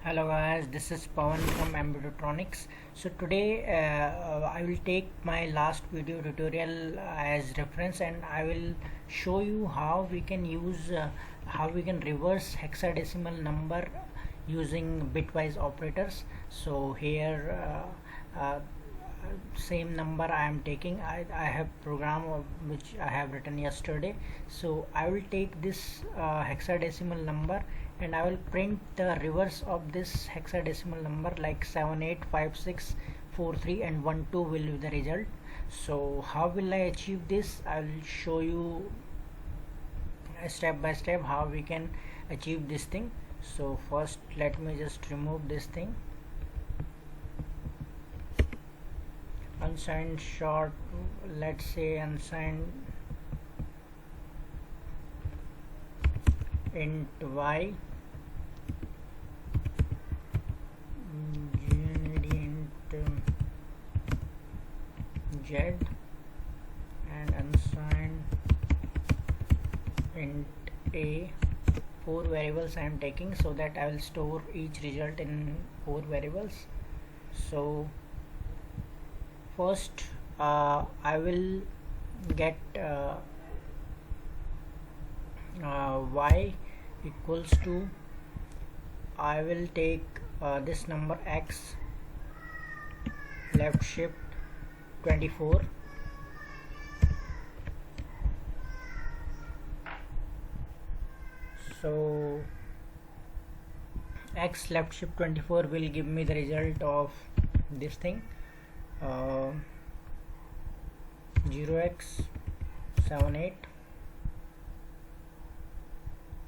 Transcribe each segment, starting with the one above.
Hello guys, this is Pawan from Ambitronics. So today I will take my last video tutorial as reference, and I will show you how we can reverse hexadecimal number using bitwise operators. So here same number I am taking. I have program which I have written yesterday. So I will take this hexadecimal number and I will print the reverse of this hexadecimal number, like 785643 and 12 will be the result. So how will I achieve this? I will show you step by step how we can achieve this thing. So first let me just remove this thing. Unsigned short, let's say unsigned int y, int z, and unsigned int a. 4 variables I am taking so that I will store each result in 4 variables. So first I will get y equals to, I will take this number x, left shift 24, so x left shift 24 will give me the result of this thing, 0x78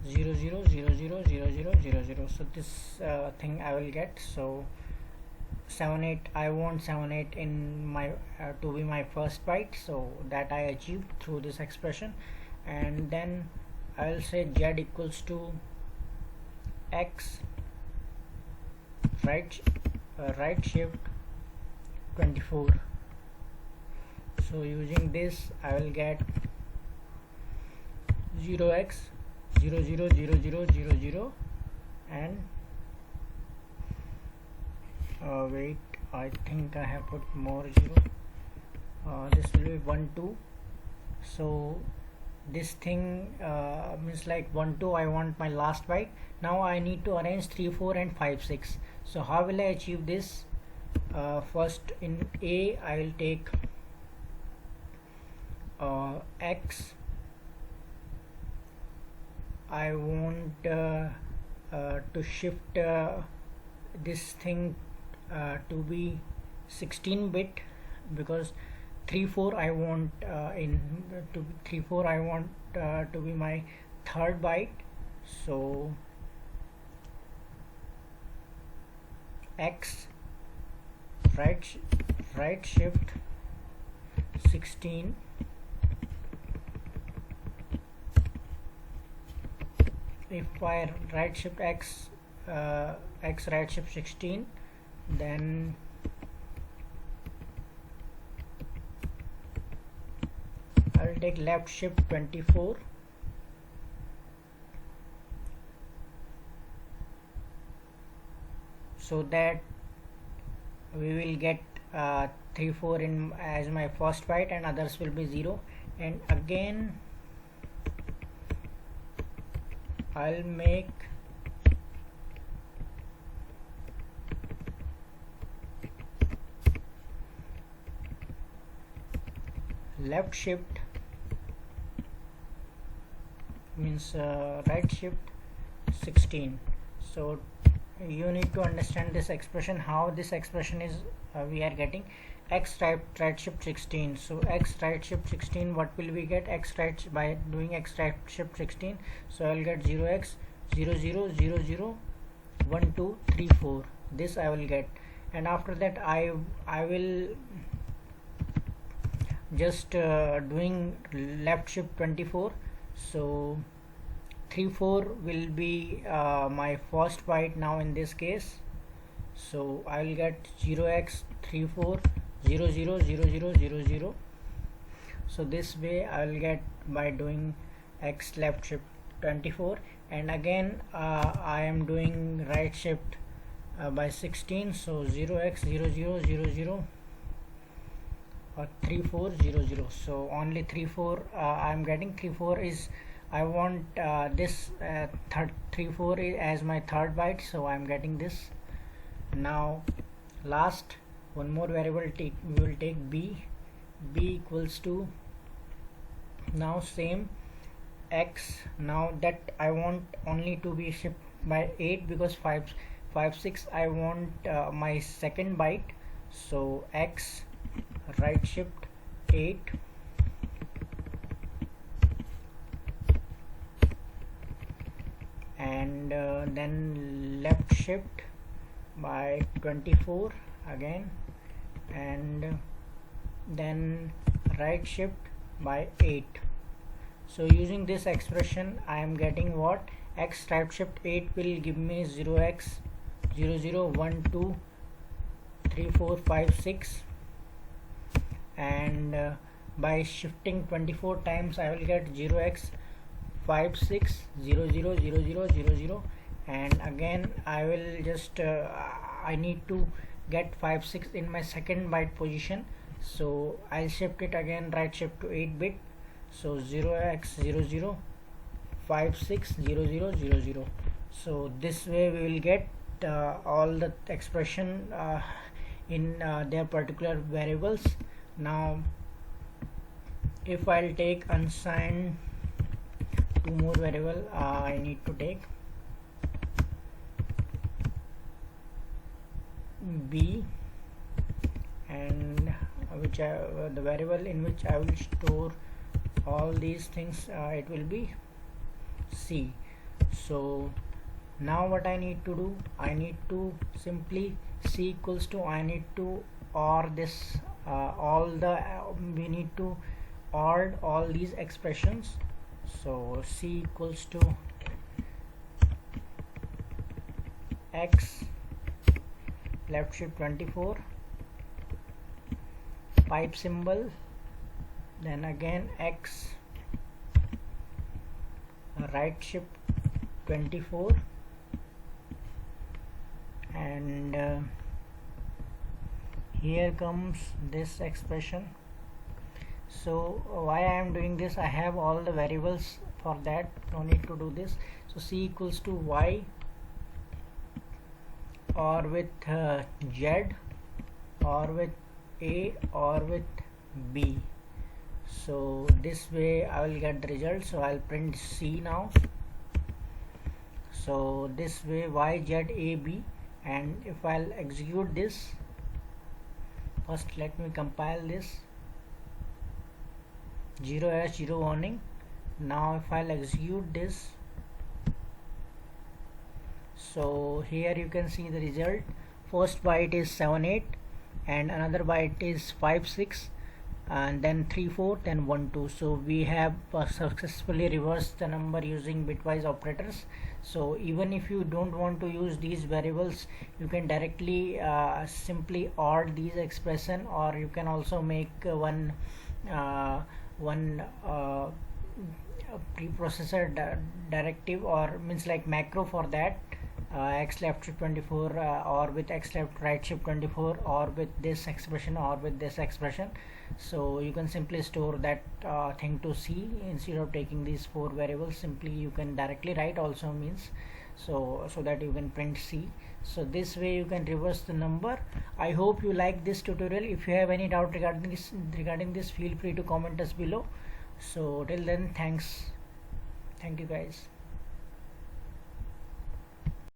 00000000. So this thing I will get. So 78, I want 78 in my to be my first byte, so that I achieved through this expression. And then I will say z equals to x right shift 24. So using this I will get 0x000000, and wait, I think I have put more 0. This will be 1 2. So this thing means like 1 2 I want my last byte. Now I need to arrange 3 4 and 5 6. So how will I achieve this? First in a I will take x, I want to shift this thing to be 16 bit, because 3 4 I want to 3 4 I want to be my third byte. So x right shift 16, if I right shift x x right shift 16, then I will take left shift 24, so that we will get 3 4 in as my first byte and others will be 0. And again I'll make left shift means right shift 16. So you need to understand this expression, how this expression is we are getting x right shift 16. So x right shift 16, what will we get? X right, by doing x right shift 16, so I'll get 0x 00001234. This I will get, and after that I will just doing left shift 24. So 3 4 will be my first byte now in this case. So I will get 0x34000000. So this way I will get by doing x left shift 24, and again I am doing right shift by 16, so 0x0000 or 3400. So only 34 I'm getting. 34 is, I want this 34 is as my third byte, so I'm getting this. Now last one more variable, we will take b equals to, now same x. Now that I want only to be shipped by 8, because 5 6 I want my second byte, so x right shift 8, and then left shift by 24 again, and then right shift by 8. So using this expression I am getting what, x right shift 8 will give me 0x 00 1 2 3 4 5 6, and by shifting 24 times I will get 0x 5 6 0 0 0 0 0 0, and again I will just I need to get 5 6 in my second byte position, so I'll shift it again, right shift to 8 bit, so 0x00 5 6 0 0 0 0. So this way we will get all the expression in their particular variables. Now if I'll take unsigned two more variable, I need to take b, and which the variable in which I will store all these things, it will be c. So now what I need to do, I need to simply c equals to, I need to OR this all the we need to OR all these expressions. So c equals to x left shift 24 pipe symbol, then again x right shift 24, and here comes this expression. So why I am doing this, I have all the variables for that, no need to do this. So c equals to y or with z or with a or with b. So this way I will get the result, so I'll print c now. So this way y z a b, and if I'll execute this, first let me compile this, 0/0 warning. Now if I'll execute this, so here you can see the result. First byte is 7 8, and another byte is 5 6, and then 3 4, then 1 2. So we have successfully reversed the number using bitwise operators. So even if you don't want to use these variables, you can directly simply OR these expression, or you can also make one preprocessor directive, or means like macro for that, x left shift 24 or with x left right shift 24, or with this expression or with this expression. So you can simply store that thing to C instead of taking these 4 variables. Simply you can directly write also means, so that you can print C. So this way you can reverse the number. I hope you like this tutorial. If you have any doubt regarding this, feel free to comment us below. So till then, thank you guys.